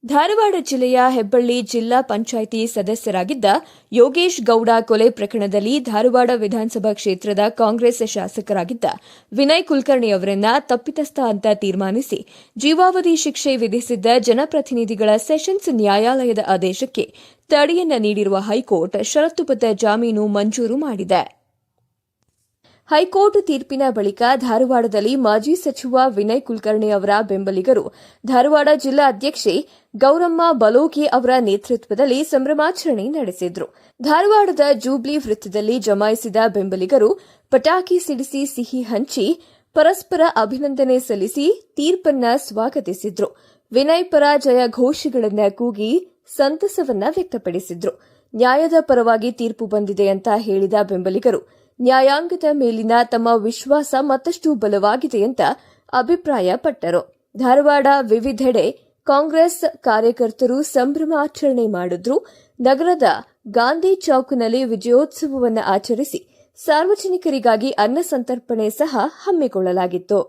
ಧಾರವಾಡ ಜಿಲ್ಲೆಯ ಹೆಬ್ಬಳ್ಳಿ ಜಿಲ್ಲಾ ಪಂಚಾಯಿತಿ ಸದಸ್ಯರಾಗಿದ್ದ ಯೋಗೇಶ್ ಗೌಡ ಕೊಲೆ ಪ್ರಕರಣದಲ್ಲಿ ಧಾರವಾಡ ವಿಧಾನಸಭಾ ಕ್ಷೇತ್ರದ ಕಾಂಗ್ರೆಸ್ ಶಾಸಕರಾಗಿದ್ದ ವಿನಯ್ ಕುಲಕರ್ಣಿ ಅವರನ್ನ ತಪ್ಪಿತಸ್ಥ ಅಂತ ತೀರ್ಮಾನಿಸಿ ಜೀವಾವಧಿ ಶಿಕ್ಷೆ ವಿಧಿಸಿದ್ದ ಜನಪ್ರತಿನಿಧಿಗಳ ಸೆಷನ್ಸ್ ನ್ಯಾಯಾಲಯದ ಆದೇಶಕ್ಕೆ ತಡೆಯನ್ನ ನೀಡಿರುವ ಹೈಕೋರ್ಟ್ ಷರತ್ತುಬದ್ಧ ಜಾಮೀನು ಮಂಜೂರು ಮಾಡಿದೆ. ಹೈಕೋರ್ಟ್ ತೀರ್ಪಿನ ಬಳಿಕ ಧಾರವಾಡದಲ್ಲಿ ಮಾಜಿ ಸಚಿವ ವಿನಯ್ ಕುಲಕರ್ಣಿ ಅವರ ಬೆಂಬಲಿಗರು ಧಾರವಾಡ ಜಿಲ್ಲಾ ಅಧ್ಯಕ್ಷೆ ಗೌರಮ್ಮ ಬಲೋಗಿ ಅವರ ನೇತೃತ್ವದಲ್ಲಿ ಸಂಭ್ರಮಾಚರಣೆ ನಡೆಸಿದರು. ಧಾರವಾಡದ ಜೂಬ್ಲಿ ವೃತ್ತದಲ್ಲಿ ಜಮಾಯಿಸಿದ ಬೆಂಬಲಿಗರು ಪಟಾಕಿ ಸಿಡಿಸಿ ಸಿಹಿ ಹಂಚಿ ಪರಸ್ಪರ ಅಭಿನಂದನೆ ಸಲ್ಲಿಸಿ ತೀರ್ಪನ್ನ ಸ್ವಾಗತಿಸಿದ್ರು. ವಿನಯ್ ಪರ ಜಯ ಘೋಷಗಳನ್ನ ಕೂಗಿ ಸಂತಸವನ್ನ ವ್ಯಕ್ತಪಡಿಸಿದ್ರು. ನ್ಯಾಯದ ಪರವಾಗಿ ತೀರ್ಪು ಬಂದಿದೆ ಅಂತ ಹೇಳಿದ ಬೆಂಬಲಿಗರು ನ್ಯಾಯಾಂಗದ ಮೇಲಿನ ತಮ್ಮ ವಿಶ್ವಾಸ ಮತ್ತಷ್ಟು ಬಲವಾಗಿದೆ ಅಂತ ಅಭಿಪ್ರಾಯಪಟ್ಟರು. ಧಾರವಾಡ ವಿವಿಧೆಡೆ ಕಾಂಗ್ರೆಸ್ ಕಾರ್ಯಕರ್ತರು ಸಂಭ್ರಮಾಚರಣೆ ಮಾಡಿದ್ರು. ನಗರದ ಗಾಂಧಿ ಚೌಕ್ನಲ್ಲಿ ವಿಜಯೋತ್ಸವವನ್ನು ಆಚರಿಸಿ ಸಾರ್ವಜನಿಕರಿಗಾಗಿ ಅನ್ನ ಸಂತರ್ಪಣೆ ಸಹ ಹಮ್ಮಿಕೊಳ್ಳಲಾಗಿತ್ತು.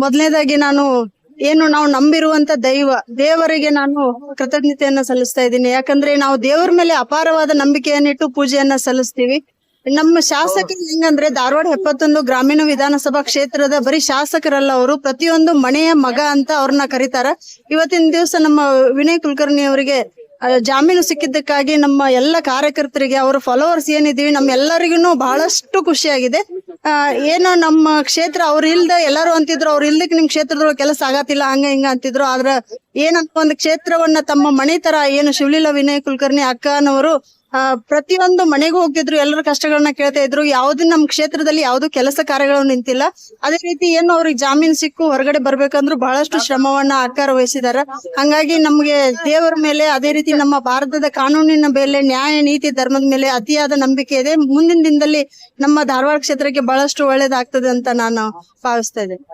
ಮೊದಲನೇದಾಗಿ ನಾವು ನಂಬಿರುವಂತ ದೇವರಿಗೆ ನಾನು ಕೃತಜ್ಞತೆಯನ್ನ ಸಲ್ಲಿಸ್ತಾ ಇದ್ದೀನಿ. ಯಾಕಂದ್ರೆ ನಾವು ದೇವರ ಮೇಲೆ ಅಪಾರವಾದ ನಂಬಿಕೆಯನ್ನಿಟ್ಟು ಪೂಜೆಯನ್ನ ಸಲ್ಲಿಸ್ತೀವಿ. ನಮ್ಮ ಶಾಸಕರು ಹೆಂಗಂದ್ರೆ ಧಾರವಾಡ 71 ಗ್ರಾಮೀಣ ವಿಧಾನಸಭಾ ಕ್ಷೇತ್ರದ ಬರೀ ಶಾಸಕರಲ್ಲ, ಅವರು ಪ್ರತಿಯೊಂದು ಮನೆಯ ಮಗ ಅಂತ ಅವ್ರನ್ನ ಕರೀತಾರ. ಇವತ್ತಿನ ದಿವಸ ನಮ್ಮ ವಿನಯ್ ಕುಲಕರ್ಣಿ ಅವರಿಗೆ ಜಾಮೀನು ಸಿಕ್ಕಿದ್ದಕ್ಕಾಗಿ ನಮ್ಮ ಎಲ್ಲ ಕಾರ್ಯಕರ್ತರಿಗೆ, ಅವರ ಫಾಲೋವರ್ಸ್ ಏನಿದೀವಿ, ನಮ್ಮೆಲ್ಲರಿಗೂ ಬಹಳಷ್ಟು ಖುಷಿಯಾಗಿದೆ. ಏನೋ ನಮ್ಮ ಕ್ಷೇತ್ರ ಅವ್ರ ಇಲ್ದ ಎಲ್ಲರೂ ಅಂತಿದ್ರು, ಅವ್ರ ಇಲ್ದಕ್ಕೆ ನಿಮ್ ಕ್ಷೇತ್ರದೊಳಗೆ ಕೆಲಸ ಆಗತ್ತಿಲ್ಲ ಹಂಗ ಹಿಂಗ ಅಂತಿದ್ರು. ಆದ್ರ ಏನಂತ ಒಂದು ಕ್ಷೇತ್ರವನ್ನ ತಮ್ಮ ಮನೆ ತರ ಏನು ಶಿವಲೀಲಾ ವಿನಯ್ ಕುಲಕರ್ಣಿ ಅಕ್ಕನವರು ಪ್ರತಿಯೊಂದು ಮನೆಗೂ ಹೋಗ್ತಿದ್ರು, ಎಲ್ಲರ ಕಷ್ಟಗಳನ್ನ ಕೇಳ್ತಾ ಇದ್ರು. ಯಾವ್ದು ನಮ್ ಕ್ಷೇತ್ರದಲ್ಲಿ ಯಾವ್ದು ಕೆಲಸ ಕಾರ್ಯಗಳು ನಿಂತಿಲ್ಲ. ಅದೇ ರೀತಿ ಏನು ಅವ್ರಿಗೆ ಜಾಮೀನ್ ಸಿಕ್ಕು ಹೊರಗಡೆ ಬರ್ಬೇಕಂದ್ರು ಬಹಳಷ್ಟು ಶ್ರಮವನ್ನ ಅಕ್ಕಾರ ವಹಿಸಿದಾರ. ಹಂಗಾಗಿ ನಮ್ಗೆ ದೇವರ ಮೇಲೆ, ಅದೇ ರೀತಿ ನಮ್ಮ ಭಾರತದ ಕಾನೂನಿನ ಮೇಲೆ, ನ್ಯಾಯ ನೀತಿ ಧರ್ಮದ ಮೇಲೆ ಅತಿಯಾದ ನಂಬಿಕೆ ಇದೆ. ಮುಂದಿನ ದಿನದಲ್ಲಿ ನಮ್ಮ ಧಾರವಾಡ ಕ್ಷೇತ್ರಕ್ಕೆ ಬಹಳಷ್ಟು ಒಳ್ಳೇದಾಗ್ತದೆ ಅಂತ ನಾನು ಭಾವಿಸ್ತಾ ಇದ್ದೇನೆ.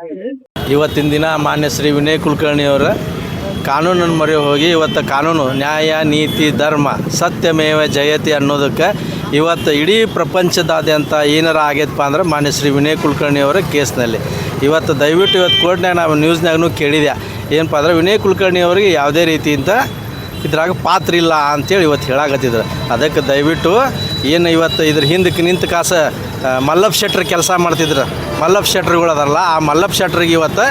ಇವತ್ತಿನ ದಿನ ಮಾನ್ಯ ಶ್ರೀ ವಿನಯ್ ಕುಲಕರ್ಣಿ ಅವರ ಕಾನೂನನ್ನು ಮೊರೆ ಹೋಗಿ ಇವತ್ತು ಕಾನೂನು, ನ್ಯಾಯ, ನೀತಿ, ಧರ್ಮ, ಸತ್ಯಮೇವ ಜಯತಿ ಅನ್ನೋದಕ್ಕೆ ಇವತ್ತು ಇಡೀ ಪ್ರಪಂಚದಾದ್ಯಂತ ಏನಾರ ಆಗೈತಪ್ಪ ಅಂದ್ರೆ ಮಾನ್ಯ ಶ್ರೀ ವಿನಯ್ ಕುಲಕರ್ಣಿ ಅವರ ಕೇಸ್ನಲ್ಲಿ ಇವತ್ತು ದಯವಿಟ್ಟು ನ್ಯೂಸ್ನಾಗ ನಾವು ನ್ಯೂಸ್ನಾಗೂ ಕೇಳಿದೆ. ಏನಪ್ಪ ಅಂದ್ರೆ ವಿನಯ್ ಕುಲಕರ್ಣಿ ಅವರಿಗೆ ಯಾವುದೇ ರೀತಿಯಿಂದ ಇದ್ರಾಗ ಪಾತ್ರ ಇಲ್ಲ ಅಂತೇಳಿ ಇವತ್ತು ಹೇಳಾಕತ್ತಿದ್ರು. ಅದಕ್ಕೆ ದಯವಿಟ್ಟು ಏನು ಇವತ್ತು ಇದ್ರ ಹಿಂದಕ್ಕೆ ನಿಂತ ಕಾಸ ಮಲ್ಲಪ್ಪ ಶೆಟ್ರ್ ಕೆಲಸ ಮಾಡ್ತಿದ್ರು, ಮಲ್ಲಪ್ಪ ಶೆಟ್ರ್ಗಳದಲ್ಲ, ಆ ಮಲ್ಲಪ್ಪ ಶೆಟ್ರಿಗೆ ಇವತ್ತು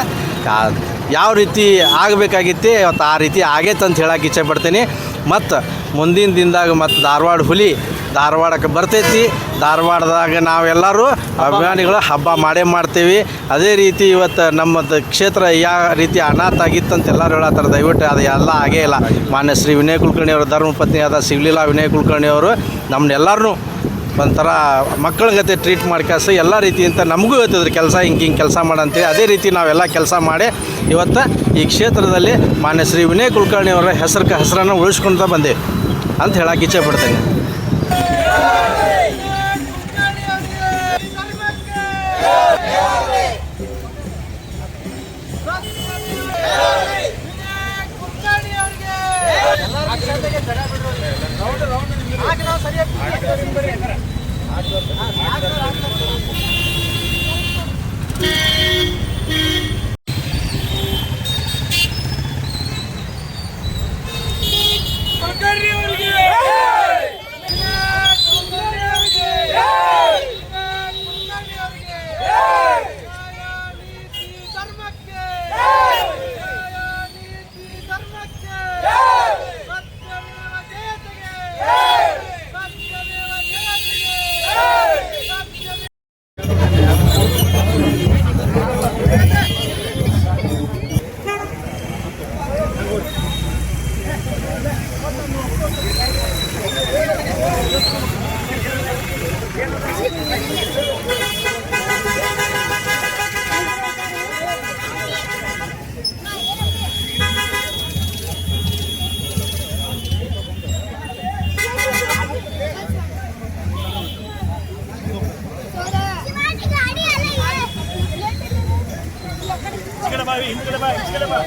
ಯಾವ ರೀತಿ ಆಗಬೇಕಾಗಿತ್ತೆ ಇವತ್ತು ಆ ರೀತಿ ಆಗೈತೆ ಅಂತ ಹೇಳಕ್ಕೆ ಇಚ್ಛೆ ಪಡ್ತೀನಿ. ಮತ್ತು ಮುಂದಿನ ದಿನದಾಗ ಮತ್ತು ಧಾರವಾಡ ಹುಲಿ ಧಾರವಾಡಕ್ಕೆ ಬರ್ತೈತಿ. ಧಾರವಾಡದಾಗ ನಾವೆಲ್ಲರೂ ಅಭಿಮಾನಿಗಳು ಹಬ್ಬ ಮಾಡೇ ಮಾಡ್ತೀವಿ. ಅದೇ ರೀತಿ ಇವತ್ತು ನಮ್ಮ ಕ್ಷೇತ್ರ ಯಾವ ರೀತಿ ಅನಾಥ ಆಗಿತ್ತಂತ ಎಲ್ಲರೂ ಹೇಳತ್ತಾರೆ. ದಯವಿಟ್ಟು ಅದು ಎಲ್ಲ ಆಗೇ ಇಲ್ಲ. ಮಾನ್ಯ ಶ್ರೀ ವಿನಯ್ ಕುಲಕರ್ಣಿ ಅವರ ಧರ್ಮಪತ್ನಿಯಾದ ಸಿಗ್ಲಿಲ್ಲ ವಿನಯ್ ಕುಲಕರ್ಣಿ ಅವರು ನಮ್ಮನ್ನೆಲ್ಲರೂ ಒಂಥರ ಮಕ್ಕಳ ಗತೆ ಟ್ರೀಟ್ ಮಾಡ್ಕಾಸ ಎಲ್ಲ ರೀತಿಯಿಂದ ನಮಗೂ ಹೇಳ್ತಿದ್ರು ಕೆಲಸ ಹಿಂಗೆ ಕೆಲಸ ಮಾಡಂತೇಳಿ. ಅದೇ ರೀತಿ ನಾವೆಲ್ಲ ಕೆಲಸ ಮಾಡಿ ಇವತ್ತು ಈ ಕ್ಷೇತ್ರದಲ್ಲಿ ಮಾನ್ಯ ಶ್ರೀ ವಿನಯ್ ಕುಲಕರ್ಣಿ ಅವರ ಹೆಸರನ್ನು ಉಳಿಸ್ಕೊಳ್ತಾ ಬಂದೇವೆ ಅಂತ ಹೇಳಕ್ಕೆ ಇಚ್ಛೆ ಪಡ್ತೇನೆ. ಹಿಂದ್ಗಡೆ ಬಾ